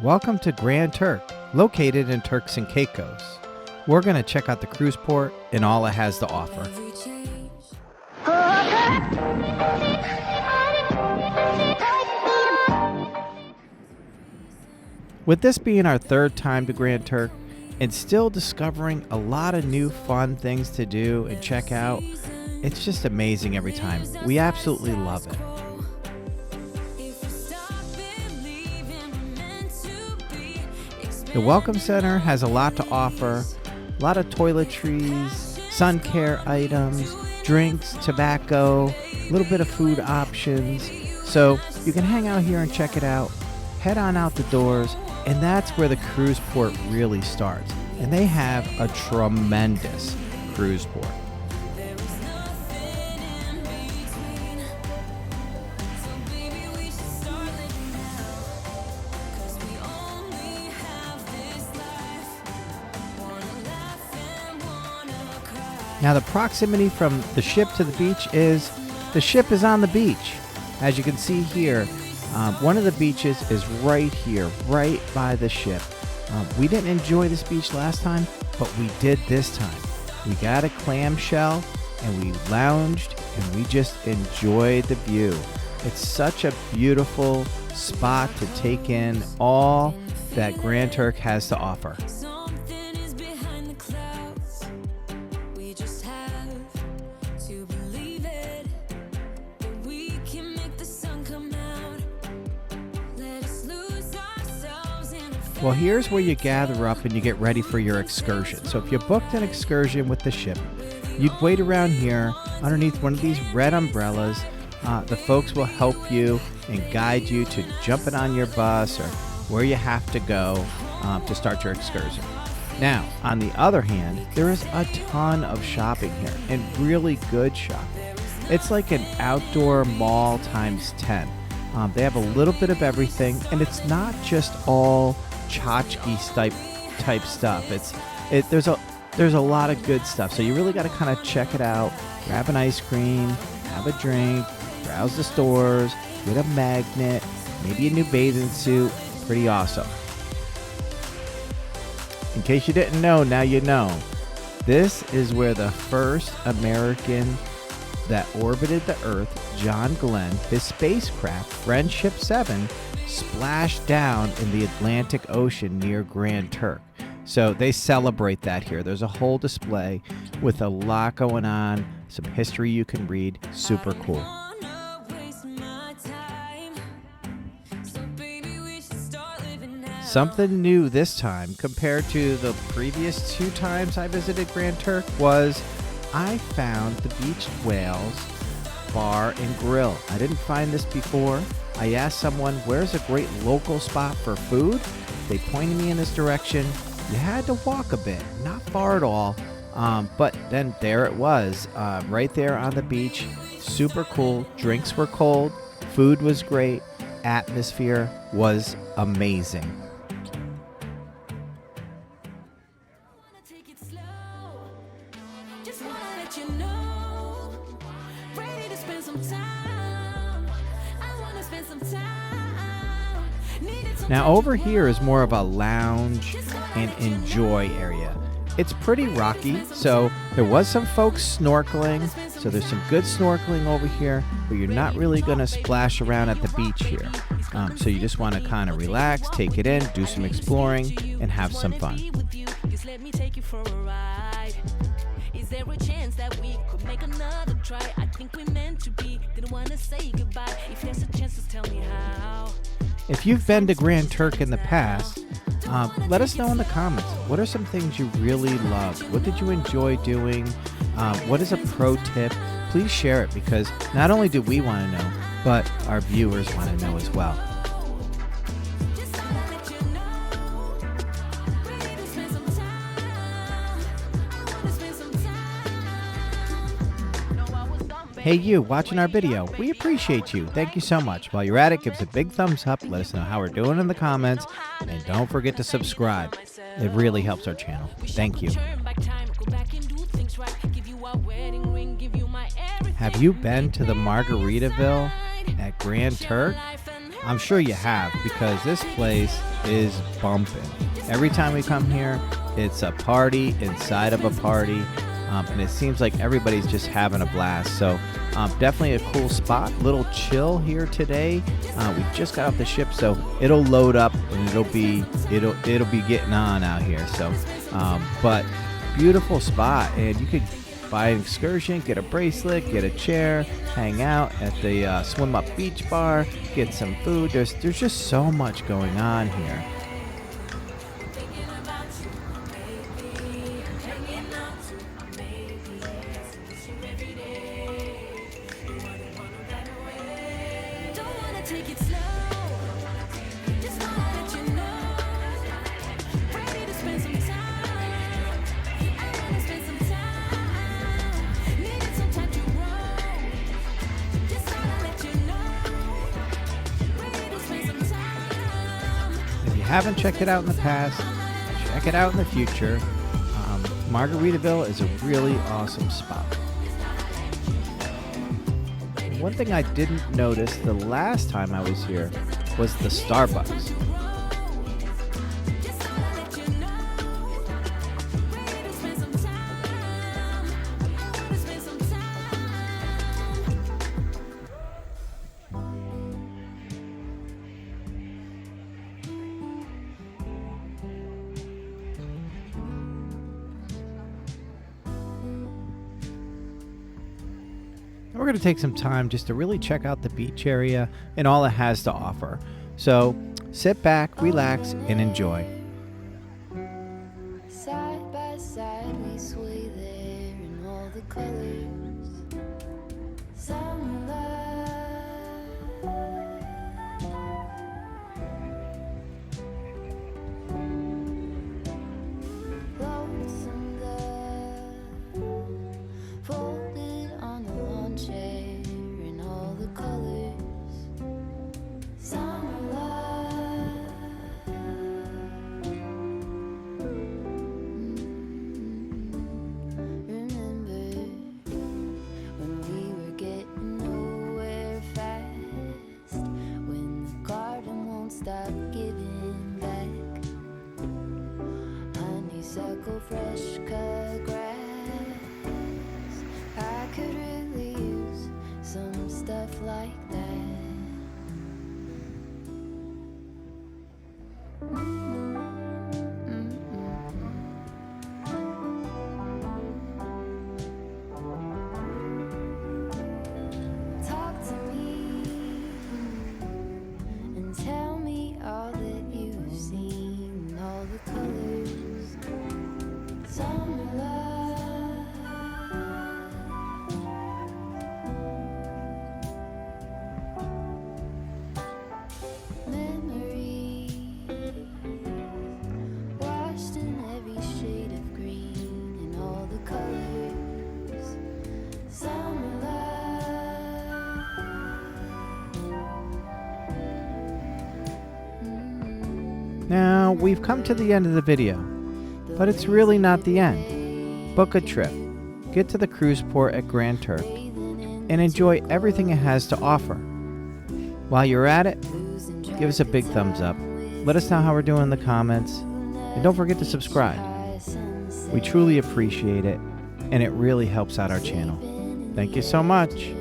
Welcome to Grand Turk, located in Turks and Caicos. We're going to check out the cruise port and all it has to offer. With this being our third time to Grand Turk and still discovering a lot of new fun things to do and check out, it's just amazing every time. We absolutely love it. The Welcome Center has a lot to offer, a lot of toiletries, sun care items, drinks, tobacco, a little bit of food options. So you can hang out here and check it out, head on out the doors, and that's where the cruise port really starts. And they have a tremendous cruise port. Now the proximity from the ship to the beach is, the ship is on the beach. As you can see here, one of the beaches is right here, right by the ship. We didn't enjoy this beach last time, but we did this time. We got a clamshell and we lounged and we just enjoyed the view. It's such a beautiful spot to take in all that Grand Turk has to offer. Well, here's where you gather up and you get ready for your excursion. So if you booked an excursion with the ship, you'd wait around here underneath one of these red umbrellas. The folks will help you and guide you to jumping on your bus or where you have to go to start your excursion. Now, on the other hand, there is a ton of shopping here and really good shopping. It's like an outdoor mall times 10. They have a little bit of everything, and it's not just all tchotchke type stuff. There's a lot of good stuff. So you really got to kind of check it out. Grab an ice cream, have a drink, browse the stores, get a magnet, maybe a new bathing suit. Pretty awesome. In case you didn't know, now you know. This is where the first American that orbited the Earth, John Glenn, his spacecraft, Friendship 7, splashed down in the Atlantic Ocean near Grand Turk. So they celebrate that here. There's a whole display with a lot going on, some history you can read. Super cool. Something new this time compared to the previous 2 times I visited Grand Turk was I found the Beached Whales Bar and Grill. I didn't find this before. I asked someone, where's a great local spot for food? They pointed me in this direction. You had to walk a bit, not far at all, but then there it was, right there on the beach. Super cool. Drinks were cold. Food was great. Atmosphere was amazing. Now over here is more of a lounge and enjoy area. It's pretty rocky, so there was some folks snorkeling, so there's some good snorkeling over here, but you're not really going to splash around at the beach here. So you just want to kind of relax, take it in, do some exploring, and have some fun. Is there a chance that we could make another try? I think we meant to be, didn't want to say goodbye. If there's a chance, just tell me how. If you've been to Grand Turk in the past, let us know in the comments. What are some things you really loved? What did you enjoy doing? What is a pro tip? Please share it, because not only do we want to know, but our viewers want to know as well. Hey you, watching our video, we appreciate you. Thank you so much. While you're at it, give us a big thumbs up, let us know how we're doing in the comments, and don't forget to subscribe. It really helps our channel. Thank you. Have you been to the Margaritaville at Grand Turk? I'm sure you have, because this place is bumping. Every time we come here, it's a party inside of a party, and it seems like everybody's just having a blast. So definitely a cool spot. Little chill here today. We just got off the ship, so it'll load up and it'll be getting on out here. So, but beautiful spot, and you could buy an excursion, get a bracelet, get a chair, hang out at the Swim Up Beach Bar, get some food. There's just so much going on here. If you haven't checked it out in the past, check it out in the future. Margaritaville is a really awesome spot. One thing I didn't notice the last time I was here was the Starbucks. We're going to take some time just to really check out the beach area and all it has to offer. So sit back, relax, and enjoy. Side by side we sway there in all the colors. Some love, lonesome love, folded on the lawn chair in all the colors. Summer love, remember when we were getting nowhere fast, when the garden won't stop giving back, honeysuckle, fresh cut grass. I could really use some stuff like that. Talk to me and tell me all that you've seen, all the colors. Summer love, memories washed in every shade of green and all the colors. Summer love. Now, we've come to the end of the video, but it's really not the end. Book a trip, get to the cruise port at Grand Turk, and enjoy everything it has to offer. While you're at it, give us a big thumbs up. Let us know how we're doing in the comments, and don't forget to subscribe. We truly appreciate it, and it really helps out our channel. Thank you so much.